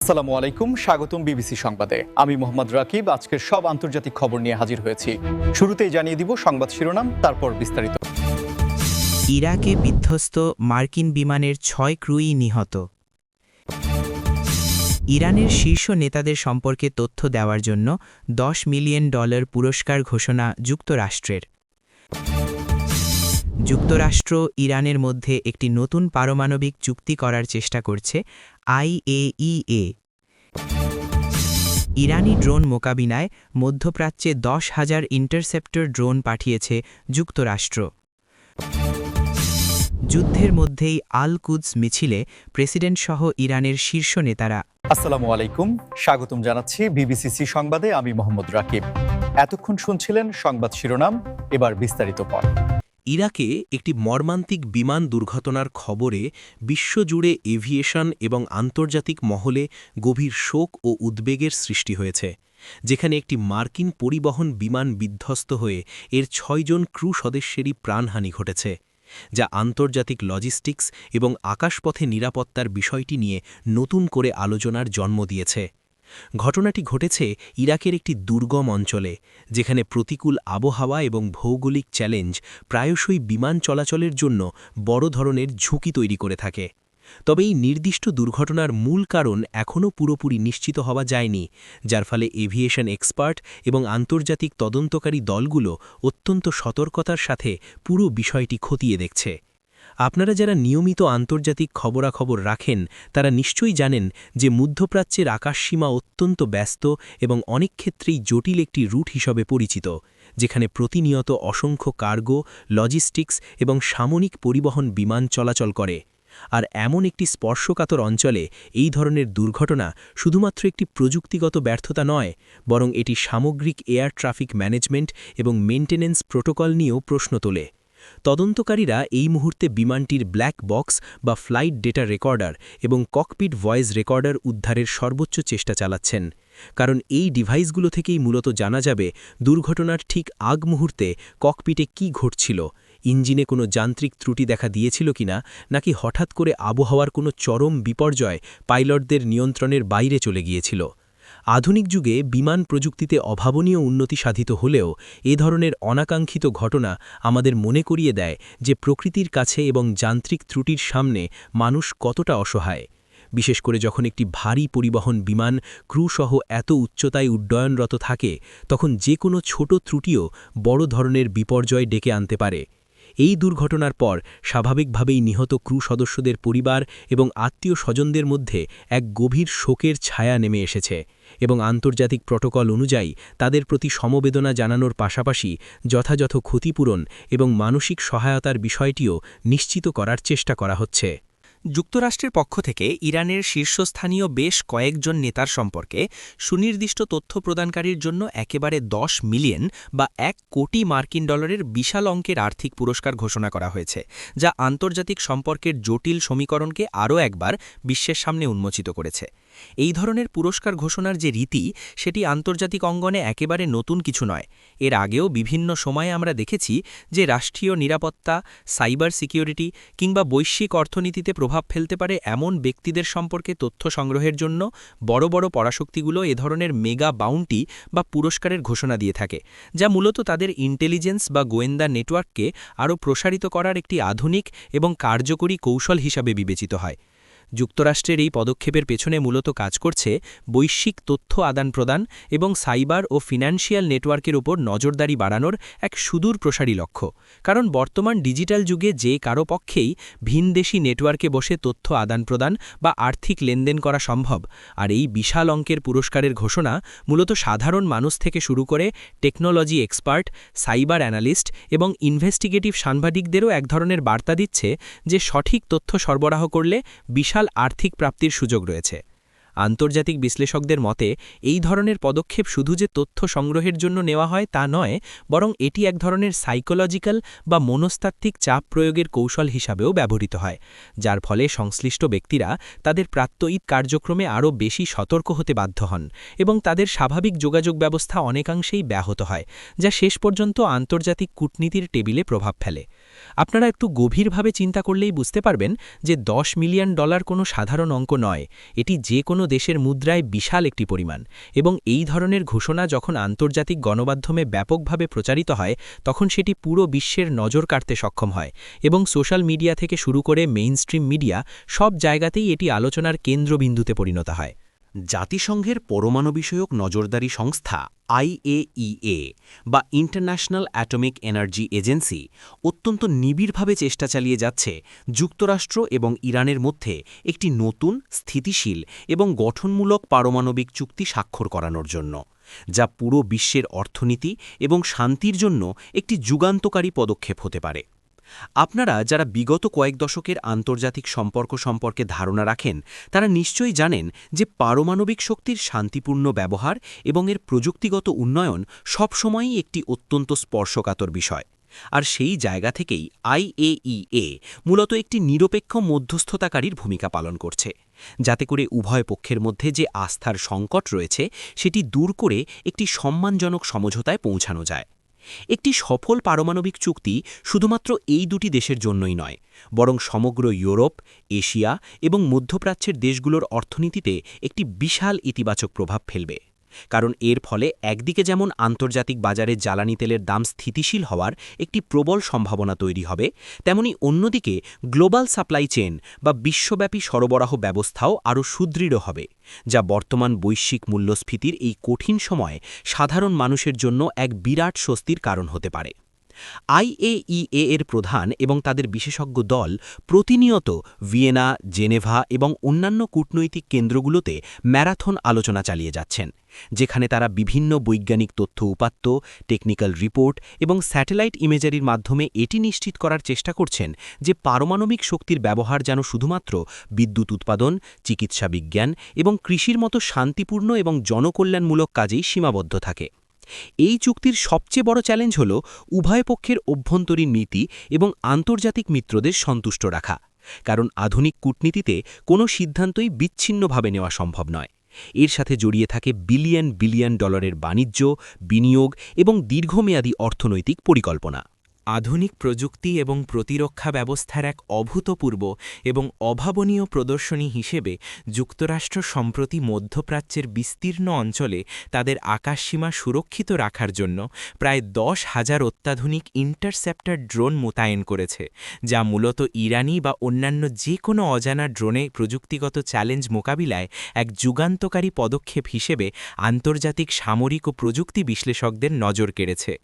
আসসালামু আলাইকুম, স্বাগতম বিবিসি সংবাদে। আমি মোহাম্মদ রাকিব। আজকের সব আন্তর্জাতিক খবর নিয়ে হাজির হয়েছি। শুরুতেই জানিয়ে দিব সংবাদ শিরোনাম, তারপর বিস্তারিত। ইরাকে বিধ্বস্ত মার্কিন বিমানের ৬ ক্রুই নিহত। ইরানের শীর্ষ নেতাদের সম্পর্কে তথ্য দেওয়ার জন্য $10 মিলিয়ন পুরস্কার ঘোষণা যুক্তরাষ্ট্রের। যুক্তরাষ্ট্র ইরানের মধ্যে একটি নতুন পারমাণবিক চুক্তি করার চেষ্টা করছে IAEA। ইরানি ড্রোন মোকাবিলায় মধ্যপ্রাচ্যে 10,000 ইন্টারসেপ্টর ড্রোন পাঠিয়েছে যুক্তরাষ্ট্র। যুদ্ধের মধ্যেই আল কুদস মিছিলে প্রেসিডেন্টসহ ইরানের শীর্ষ নেতারা। আসসালামু আলাইকুম, স্বাগতম জানাচ্ছি বিবিসি সংবাদে। আমি মোহাম্মদ রাকিব। এতক্ষণ শুনছিলেন সংবাদ শিরোনাম, এবার বিস্তারিত পর। ইরাকে একটি মর্মান্তিক বিমান দুর্ঘটনার খবরে বিশ্বজুড়ে এভিয়েশন এবং আন্তর্জাতিক মহলে গভীর শোক ও উদ্বেগের সৃষ্টি হয়েছে, যেখানে একটি মার্কিন পরিবহন বিমান বিধ্বস্ত হয়ে এর ৬ জন ক্রু সদস্যেরই প্রাণহানি ঘটেছে, যা আন্তর্জাতিক লজিস্টিক্স এবং আকাশপথে নিরাপত্তার বিষয়টি নিয়ে নতুন করে আলোচনার জন্ম দিয়েছে। ঘটনাটি ঘটেছে ইরাকের একটি দুর্গম অঞ্চলে, যেখানে প্রতিকূল আবহাওয়া এবং ভৌগোলিক চ্যালেঞ্জ প্রায়শই বিমান চলাচলের জন্য বড় ধরনের ঝুঁকি তৈরি করে থাকে। তবে এই নির্দিষ্ট দুর্ঘটনার মূল কারণ এখনও পুরোপুরি নিশ্চিত হওয়া যায়নি, যার ফলে এভিয়েশন এক্সপার্ট এবং আন্তর্জাতিক তদন্তকারী দলগুলো অত্যন্ত সতর্কতার সাথে পুরো বিষয়টি খতিয়ে দেখছে। আপনারা যারা নিয়মিত আন্তর্জাতিক খবরাখবর রাখেন তারা নিশ্চয়ই জানেন যে মধ্যপ্রাচ্যের আকাশসীমা অত্যন্ত ব্যস্ত এবং অনেক ক্ষেত্রেই জটিল একটি রুট হিসাবে পরিচিত, যেখানে প্রতিনিয়ত অসংখ্য কার্গো, লজিস্টিক্স এবং সামরিক পরিবহন বিমান চলাচল করে। আর এমন একটি স্পর্শকাতর অঞ্চলে এই ধরনের দুর্ঘটনা শুধুমাত্র একটি প্রযুক্তিগত ব্যর্থতা নয়, বরং এটি সামগ্রিক এয়ার ট্রাফিক ম্যানেজমেন্ট এবং মেইনটেনেন্স প্রোটোকল নিয়েও প্রশ্ন তোলে। তদন্তকারীরা এই মুহূর্তে বিমানটির ব্ল্যাক বক্স বা ফ্লাইট ডেটা রেকর্ডার এবং ককপিট ভয়েস রেকর্ডার উদ্ধারের সর্বোচ্চ চেষ্টা চালাচ্ছেন, কারণ এই ডিভাইসগুলো থেকেই মূলত জানা যাবে দুর্ঘটনার ঠিক আগ মুহূর্তে ককপিটে কী ঘটছিল, ইঞ্জিনে কোনো যান্ত্রিক ত্রুটি দেখা দিয়েছিল কিনা, নাকি হঠাৎ করে আবহাওয়ার কোনো চরম বিপর্যয় পাইলটদের নিয়ন্ত্রণের বাইরে চলে গিয়েছিল। আধুনিক যুগে বিমান প্রযুক্তিতে অভাবনীয় উন্নতি সাধিত হলেও এ ধরনের অনাকাঙ্ক্ষিত ঘটনা আমাদের মনে করিয়ে দেয় যে প্রকৃতির কাছে এবং যান্ত্রিক ত্রুটির সামনে মানুষ কতটা অসহায়, বিশেষ করে যখন একটি ভারী পরিবহন বিমান ক্রুসহ এত উচ্চতায় উড্ডয়নরত থাকে, তখন যে কোনো ছোট ত্রুটিও বড় ধরনের বিপর্যয় ডেকে আনতে পারে। এই দুর্ঘটনার পর স্বাভাবিকভাবেই নিহত ক্রু সদস্যদের পরিবার এবং আত্মীয় স্বজনদের মধ্যে এক গভীর শোকের ছায়া নেমে এসেছে এবং আন্তর্জাতিক প্রটোকল অনুযায়ী তাদের প্রতি সমবেদনা জানানোর পাশাপাশি যথাযথ ক্ষতিপূরণ এবং মানসিক সহায়তার বিষয়টিও নিশ্চিত করার চেষ্টা করা হচ্ছে। যুক্তরাষ্ট্রের পক্ষ থেকে ইরানের শীর্ষস্থানীয় বেশ কয়েকজন নেতার সম্পর্কে সুনির্দিষ্ট তথ্য প্রদানকারীর জন্য একেবারে 10 মিলিয়ন বা $1 কোটি বিশাল অঙ্কের আর্থিক পুরস্কার ঘোষণা করা হয়েছে, যা আন্তর্জাতিক সম্পর্কের জটিল সমীকরণকে আরও একবার বিশ্বের সামনে উন্মোচিত করেছে। এই ধরনের পুরস্কার ঘোষণার যে রীতি, সেটি আন্তর্জাতিক অঙ্গনে একেবারে নতুন কিছু নয়। এর আগেও বিভিন্ন সময়ে আমরা দেখেছি যে রাষ্ট্রীয় নিরাপত্তা, সাইবার সিকিউরিটি কিংবা বৈশ্বিক অর্থনীতিতে প্রভাব ফেলতে পারে এমন ব্যক্তিদের সম্পর্কে তথ্য সংগ্রহের জন্য বড় বড় পরাশক্তিগুলো এ ধরনের মেগা বাউন্টি বা পুরস্কারের ঘোষণা দিয়ে থাকে, যা মূলত তাদের ইন্টেলিজেন্স বা গোয়েন্দা নেটওয়ার্ককে আরও প্রসারিত করার একটি আধুনিক এবং কার্যকরী কৌশল হিসাবে বিবেচিত হয়। যুক্তরাষ্ট্রের এই পদক্ষেপের পেছনে মূলত কাজ করছে বৈশ্বিক তথ্য আদান-প্রদান এবং সাইবার ও ফিন্যান্সিয়াল নেটওয়ার্কের উপর নজরদারি বাড়ানোর এক সুদূর প্রসারী লক্ষ্য। কারণ বর্তমান ডিজিটাল যুগে যে কারো পক্ষেই ভিনদেশী নেটওয়ার্কে বসে তথ্য আদান-প্রদান বা আর্থিক লেনদেন করা সম্ভব। আর এই বিশাল অঙ্কের পুরস্কারের ঘোষণা মূলত সাধারণ মানুষ থেকে শুরু করে টেকনোলজি এক্সপার্ট, সাইবার অ্যানালিস্ট এবং ইনভেস্টিগেটিভ সাংবাদিকদেরও এক ধরনের বার্তা দিচ্ছে যে সঠিক তথ্য সরবরাহ করলে বিশাল আর্থিক প্রাপ্তির সুযোগ রয়েছে। আন্তর্জাতিক বিশ্লেষকদের মতে এই ধরনের পদক্ষেপ শুধু যে তথ্য সংগ্রহের জন্য নেওয়া হয় তা নয়, বরং এটি এক ধরনের সাইকোলজিক্যাল বা মনস্তাত্ত্বিক চাপ প্রয়োগের কৌশল হিসাবেও ব্যবহৃত হয়, যার ফলে সংশ্লিষ্ট ব্যক্তিরা তাদের প্রাত্যহিক কার্যক্রমে আরও বেশি সতর্ক হতে বাধ্য হন এবং তাদের স্বাভাবিক যোগাযোগ ব্যবস্থা অনেকাংশেই ব্যাহত হয়, যা শেষ পর্যন্ত আন্তর্জাতিক কূটনীতির টেবিলে প্রভাব ফেলে। আপনারা একটু গভীরভাবে চিন্তা করলেই বুঝতে পারবেন যে $10 মিলিয়ন কোনো সাধারণ অঙ্ক নয়, এটি যে কোনো দেশের মুদ্রায় বিশাল একটি পরিমাণ। এবং এই ধরনের ঘোষণা যখন আন্তর্জাতিক গণমাধ্যমে ব্যাপকভাবে প্রচারিত হয় তখন সেটি পুরো বিশ্বের নজর কাড়তে সক্ষম হয় এবং সোশ্যাল মিডিয়া থেকে শুরু করে মেইনস্ট্রিম মিডিয়া সব জায়গাতেই এটি আলোচনার কেন্দ্রবিন্দুতে পরিণত হয়। জাতিসংঘের পরমাণু বিষয়ক নজরদারি সংস্থা IAEA বা ইন্টারন্যাশনাল অ্যাটমিক এনার্জি এজেন্সি অত্যন্ত নিবিড়ভাবে চেষ্টা চালিয়ে যাচ্ছে যুক্তরাষ্ট্র এবং ইরানের মধ্যে একটি নতুন, স্থিতিশীল এবং গঠনমূলক পারমাণবিক চুক্তি স্বাক্ষর করানোর জন্য, যা পুরো বিশ্বের অর্থনীতি এবং শান্তির জন্য একটি যুগান্তকারী পদক্ষেপ হতে পারে। আপনারা যারা বিগত কয়েক দশকের আন্তর্জাতিক সম্পর্ক সম্পর্কে ধারণা রাখেন তারা নিশ্চয়ই জানেন যে পারমাণবিক শক্তির শান্তিপূর্ণ ব্যবহার এবং এর প্রযুক্তিগত উন্নয়ন সবসময়ই একটি অত্যন্ত স্পর্শকাতর বিষয়। আর সেই জায়গা থেকেই IAEA মূলত একটি নিরপেক্ষ মধ্যস্থতাকারীর ভূমিকা পালন করছে, যাতে করে উভয় পক্ষের মধ্যে যে আস্থার সংকট রয়েছে সেটি দূর করে একটি সম্মানজনক সমঝোতায় পৌঁছানো যায়। একটি সফল পারমাণবিক চুক্তি শুধুমাত্র এই দুটি দেশের জন্যই নয়, বরং সমগ্র ইউরোপ, এশিয়া এবং মধ্যপ্রাচ্যের দেশগুলোর অর্থনীতিতে একটি বিশাল ইতিবাচক প্রভাব ফেলবে। কারণ এর ফলে একদিকে যেমন আন্তর্জাতিক বাজারে জ্বালানি তেলের দাম স্থিতিশীল হওয়ার একটি প্রবল সম্ভাবনা তৈরি হবে, তেমনি অন্যদিকে গ্লোবাল সাপ্লাই চেইন বা বিশ্বব্যাপী সরবরাহ ব্যবস্থাও আরও সুদৃঢ় হবে, যা বর্তমান বৈশ্বিক মূল্যস্ফীতির এই কঠিন সময়ে সাধারণ মানুষের জন্য এক বিরাট স্বস্তির কারণ হতে পারে। IAEA এর প্রধান এবং তাদের বিশেষজ্ঞ দল প্রতিনিয়ত ভিয়েনা, জেনেভা এবং অন্যান্য কূটনৈতিক কেন্দ্রগুলোতে ম্যারাথন আলোচনা চালিয়ে যাচ্ছেন, যেখানে তারা বিভিন্ন বৈজ্ঞানিক তথ্য উপাত্ত, টেকনিক্যাল রিপোর্ট এবং স্যাটেলাইট ইমেজারির মাধ্যমে এটি নিশ্চিত করার চেষ্টা করছেন যে পারমাণবিক শক্তির ব্যবহার যেন শুধুমাত্র বিদ্যুৎ উৎপাদন, চিকিৎসা বিজ্ঞান এবং কৃষির মতো শান্তিপূর্ণ এবং জনকল্যাণমূলক কাজেই সীমাবদ্ধ থাকে। এই চুক্তির সবচেয়ে বড় চ্যালেঞ্জ হল উভয় পক্ষের অভ্যন্তরীণ নীতি এবং আন্তর্জাতিক মিত্রদের সন্তুষ্ট রাখা, কারণ আধুনিক কূটনীতিতে কোনো সিদ্ধান্তই বিচ্ছিন্নভাবে নেওয়া সম্ভব নয়। এর সাথে জড়িয়ে থাকে বিলিয়ন বিলিয়ন ডলারের বাণিজ্য, বিনিয়োগ এবং দীর্ঘমেয়াদী অর্থনৈতিক পরিকল্পনা। আধুনিক প্রযুক্তি এবং প্রতিরক্ষা ব্যবস্থার এক অভূতপূর্ব এবং অভাবনীয় প্রদর্শনী হিসেবে যুক্তরাষ্ট্র সম্প্রতি মধ্যপ্রাচ্যের বিস্তীর্ণ অঞ্চলে তাদের আকাশসীমা সুরক্ষিত রাখার জন্য প্রায় 10,000 অত্যাধুনিক ইন্টারসেপ্টর ড্রোন মোতায়েন করেছে, যা মূলত ইরানি বা অন্যান্য যে কোনো অজানা ড্রোনে প্রযুক্তিগত চ্যালেঞ্জ মোকাবিলায় এক যুগান্তকারী পদক্ষেপ হিসেবে আন্তর্জাতিক সামরিক ও প্রযুক্তি বিশ্লেষকদের নজর কেড়েছে।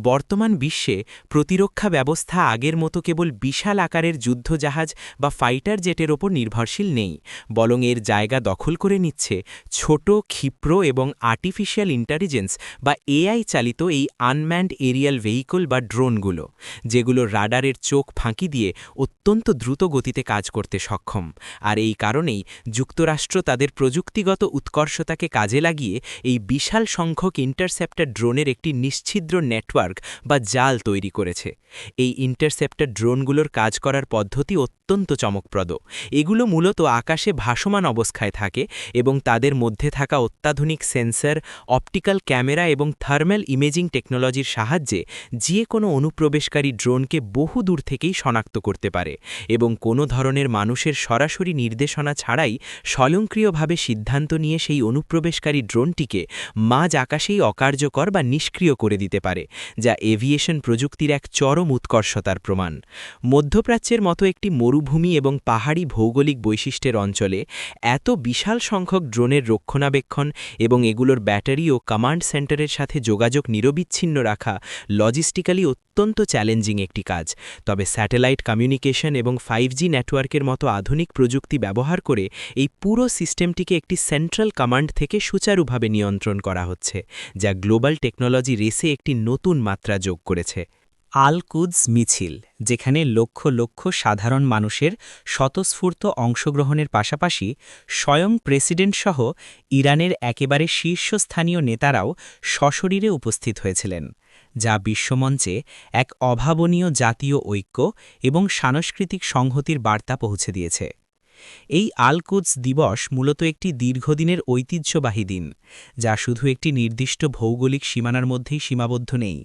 বর্তমান বিশ্বে প্রতিরক্ষা ব্যবস্থা আগের মতো কেবল বিশাল আকারের যুদ্ধজাহাজ বা ফাইটার জেটের ওপর নির্ভরশীল নেই, বরং এর জায়গা দখল করে নিচ্ছে ছোট, ক্ষিপ্র এবং আর্টিফিশিয়াল ইন্টেলিজেন্স বা AI চালিত এই আনম্যান্ড এরিয়াল ভেহিকল বা ড্রোনগুলো, যেগুলো রাডারের চোখ ফাঁকি দিয়ে অত্যন্ত দ্রুত গতিতে কাজ করতে সক্ষম। আর এই কারণেই যুক্তরাষ্ট্র তাদের প্রযুক্তিগত উৎকর্ষতাকে কাজে লাগিয়ে এই বিশাল সংখ্যক ইন্টারসেপ্টর ড্রোনের একটি নিশ্ছিদ্র নেটওয়ার্ক বা জাল তৈরি করেছে। এই ইন্টারসেপ্টর ড্রোনগুলোর কাজ করার পদ্ধতি অত্যন্ত চমকপ্রদ। এগুলো মূলত আকাশে ভাসমান অবস্থায় থাকে এবং তাদের মধ্যে থাকা অত্যাধুনিক সেন্সর, অপটিক্যাল ক্যামেরা এবং থার্মাল ইমেজিং টেকনোলজির সাহায্যে যে কোনো অনুপ্রবেশকারী ড্রোনকে বহু দূর থেকেই শনাক্ত করতে পারে এবং কোনো ধরনের মানুষের সরাসরি নির্দেশনা ছাড়াই স্বয়ংক্রিয়ভাবে সিদ্ধান্ত নিয়ে সেই অনুপ্রবেশকারী ড্রোনটিকে মাঝ আকাশেই অকার্যকর বা নিষ্ক্রিয় করে দিতে পারে, যা এভিয়েশন প্রযুক্তির এক চরম উৎকর্ষতার প্রমাণ। মধ্যপ্রাচ্যের মতো একটি মরুভূমি এবং পাহাড়ি ভৌগোলিক বৈশিষ্ট্যের অঞ্চলে এত বিশাল সংখ্যক ড্রোনের রক্ষণাবেক্ষণ এবং এগুলোর ব্যাটারি ও কমান্ড সেন্টারের সাথে যোগাযোগ নিরবিচ্ছিন্ন রাখা লজিস্টিক্যালি অত্যন্ত চ্যালেঞ্জিং একটি কাজ। তবে স্যাটেলাইট কমিউনিকেশন এবং 5G নেটওয়ার্কের মতো আধুনিক প্রযুক্তি ব্যবহার করে এই পুরো সিস্টেমটিকে একটি সেন্ট্রাল কমান্ড থেকে সুচারুভাবে নিয়ন্ত্রণ করা হচ্ছে, যা গ্লোবাল টেকনোলজি রেসে একটি নতুন মাত্রা যোগ করেছে। আল-কুদস মিছিল, যেখানে লক্ষ লক্ষ সাধারণ মানুষের স্বতঃস্ফূর্ত অংশগ্রহণের পাশাপাশি স্বয়ং প্রেসিডেন্টসহ ইরানের একেবারে শীর্ষস্থানীয় নেতারাও সশরীরে উপস্থিত হয়েছিলেন, যা বিশ্বমঞ্চে এক অভাবনীয় জাতীয় ঐক্য এবং সাংস্কৃতিক সংহতির বার্তা পৌঁছে দিয়েছে। এই আল কুদস দিবস মূলত একটি দীর্ঘদিনের ঐতিহ্যবাহী দিন, যা শুধু একটি নির্দিষ্ট ভৌগোলিক সীমানার মধ্যেই সীমাবদ্ধ নেই,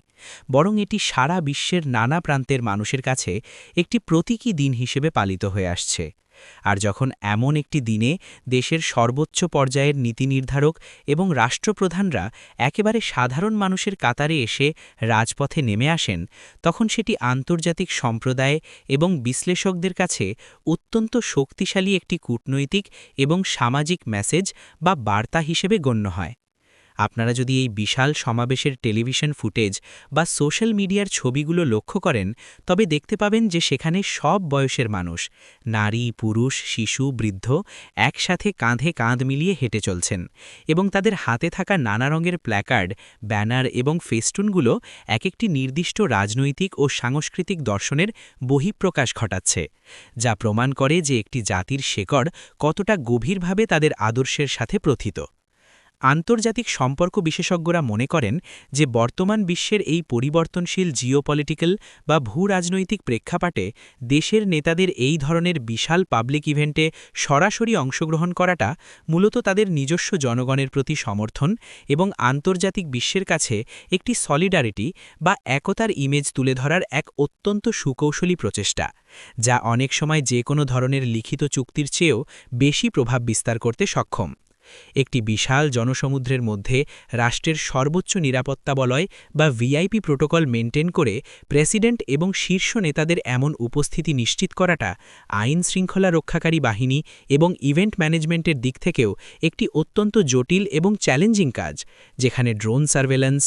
বরং এটি সারা বিশ্বের নানা প্রান্তের মানুষের কাছে একটি প্রতীকী দিন হিসেবে পালিত হয়ে আসছে। আর যখন এমন একটি দিনে দেশের সর্বোচ্চ পর্যায়ের নীতি নির্ধারক এবং রাষ্ট্রপ্রধানরা একেবারে সাধারণ মানুষের কাতারে এসে রাজপথে নেমে আসেন, তখন সেটি আন্তর্জাতিক সম্প্রদায় এবং বিশ্লেষকদের কাছে অত্যন্ত শক্তিশালী একটি কূটনৈতিক এবং সামাজিক মেসেজ বা বার্তা হিসেবে গণ্য হয়। আপনারা যদি এই বিশাল সমাবেশের টেলিভিশন ফুটেজ বা সোশ্যাল মিডিয়ার ছবিগুলো লক্ষ্য করেন, তবে দেখতে পাবেন যে সেখানে সব বয়সের মানুষ, নারী, পুরুষ, শিশু, বৃদ্ধ একসাথে কাঁধে কাঁধ মিলিয়ে হেঁটে চলছেন, এবং তাদের হাতে থাকা নানা রঙের প্ল্যাকার্ড, ব্যানার এবং ফেস্টুনগুলো এক একটি নির্দিষ্ট রাজনৈতিক ও সাংস্কৃতিক দর্শনের বহিঃপ্রকাশ ঘটাচ্ছে, যা প্রমাণ করে যে একটি জাতির শেকড় কতটা গভীরভাবে তাদের আদর্শের সাথে প্রথিত। আন্তর্জাতিক সম্পর্ক বিশেষজ্ঞরা মনে করেন যে বর্তমান বিশ্বের এই পরিবর্তনশীল জিওপলিটিক্যাল বা ভূরাজনৈতিক প্রেক্ষাপটে দেশের নেতাদের এই ধরনের বিশাল পাবলিক ইভেন্টে সরাসরি অংশগ্রহণ করাটা মূলত তাদের নিজস্ব জনগণের প্রতি সমর্থন এবং আন্তর্জাতিক বিশ্বের কাছে একটি সলিডারিটি বা একতার ইমেজ তুলে ধরার এক অত্যন্ত সুকৌশলী প্রচেষ্টা, যা অনেক সময় যে কোনো ধরনের লিখিত চুক্তির চেয়েও বেশি প্রভাব বিস্তার করতে সক্ষম। একটি বিশাল জনসমুদ্রের মধ্যে রাষ্ট্রের সর্বোচ্চ নিরাপত্তা বলয় বা ভিআইপি প্রোটোকল মেনটেন করে প্রেসিডেন্ট এবং শীর্ষ নেতাদের এমন উপস্থিতি নিশ্চিত করাটা আইন শৃঙ্খলা রক্ষাকারী বাহিনী এবং ইভেন্ট ম্যানেজমেন্টের দিক থেকেও একটি অত্যন্ত জটিল এবং চ্যালেঞ্জিং কাজ, যেখানে ড্রোন সার্ভেলেন্স,